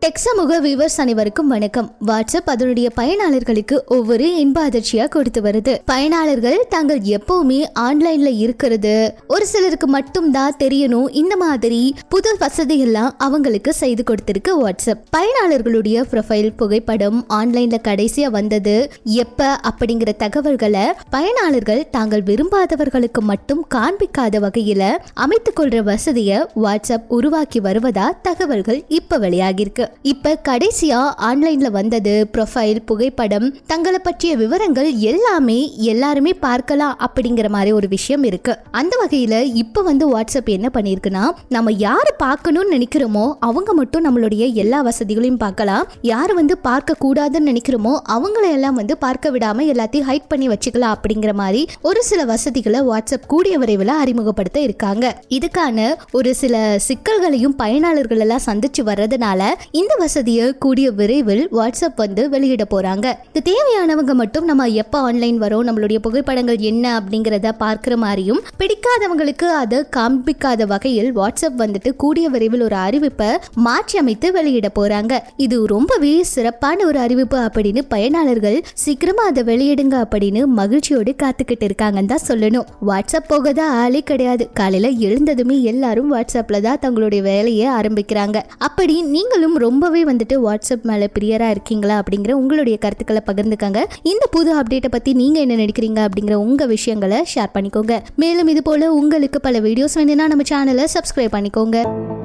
Tech சமூக viewers அனைவருக்கும் வணக்கம். வாட்ஸ்அப் அதனுடைய பயனாளர்களுக்கு ஒவ்வொரு இன்ப அதிர்ச்சியா கொடுத்து வருது. பயனாளர்கள் தாங்கள் எப்பவுமே ஆன்லைன்ல இருக்கிறது ஒரு சிலருக்கு மட்டும் தான் தெரியணும். இந்த மாதிரி புது வசதி எல்லாம் அவங்களுக்கு செய்து கொடுத்திருக்கு வாட்ஸ்அப். பயனாளர்களுடைய ப்ரொஃபைல் புகைப்படம் ஆன்லைன்ல கடைசியா வந்தது எப்ப அப்படிங்கிற தகவல்களை பயனாளர்கள் தாங்கள் விரும்பாதவர்களுக்கு மட்டும் காண்பிக்காத வகையில அமைத்துக் கொள்ற வசதியை வாட்ஸ்அப் உருவாக்கி வருவதா தகவல்கள் இப்ப வெளியாகிருக்கு. இப்ப கடைசியா ஆன்லைன்ல வந்தது ப்ரொஃபைல் புகைப்படம் தங்களை பற்றிய விவரங்கள் எல்லாருமே பார்க்கலாம் அப்படிங்கிற மாதிரி ஒரு விஷயம் இருக்கு. அந்த வகையில இப்ப வாட்ஸ்அப் என்ன பண்ணிருக்குன்னா, நம்ம யாரு பார்க்கணும்னு நினைக்கிறோமோ அவங்க மட்டும் நம்மளுடைய எல்லா வசதிகளையும் பார்க்கலாம். யாரு பார்க்க கூடாதுன்னு நினைக்கிறோமோ அவங்களையெல்லாம் பார்க்க விடாம எல்லாத்தையும் ஹைட் பண்ணி வச்சுக்கலாம் அப்படிங்கிற மாதிரி ஒரு சில வசதிகளை வாட்ஸ்அப் கூடிய விரைவில் அறிமுகப்படுத்த இருக்காங்க. இதுக்கான ஒரு சில சிக்கல்களையும் பயனாளர்கள் எல்லாம் சந்திச்சு வர்றதுனால இந்த வசதியை கூடிய விரைவில் வாட்ஸ்அப் வெளியிட போறாங்க. இது தேவையானவங்க மட்டும் நம்ம எப்ப ஆன்லைன் வரும், நம்மளுடைய புகைப்படங்கள் என்ன அப்படிங்கறத பார்க்கிற மாதிரியும், பிடிக்காதவங்களுக்கு அதை காண்பிக்காத வகையில் வாட்ஸ்அப் கூடிய விரைவில் ஒரு அறிவிப்பை மாற்றி அமைத்து வெளியிட போறாங்க. இது ரொம்பவே சிறப்பான ஒரு அறிவிப்பு அப்படின்னு பயனாளர்கள் சீக்கிரமா அதை வெளியிடுங்க அப்படின்னு மகிழ்ச்சியோடு காத்துக்கிட்டு இருக்காங்கன்னு தான் சொல்லணும். வாட்ஸ்அப் போகதான் ஆளே கிடையாது. காலையில எழுந்ததுமே எல்லாரும் வாட்ஸ்அப்ல தான் தங்களுடைய வேலையை ஆரம்பிக்கிறாங்க. அப்படி நீங்களும் ரொம்பவே வாட்ஸ்அப் மேல பிரியரா இருக்கீங்களா அப்படிங்கிற உங்களுடைய கருத்துக்களை பகிர்ந்துக்காங்க. இந்த புது அப்டேட்டை பத்தி நீங்க என்ன நினைக்கிறீங்க அப்படிங்கிற உங்க விஷயங்களை ஷேர் பண்ணிக்கோங்க. மேலும் இது போல உங்களுக்கு பல வீடியோஸ் வேணும்னா நம்ம சேனலை சப்ஸ்கிரைப் பண்ணிக்கோங்க.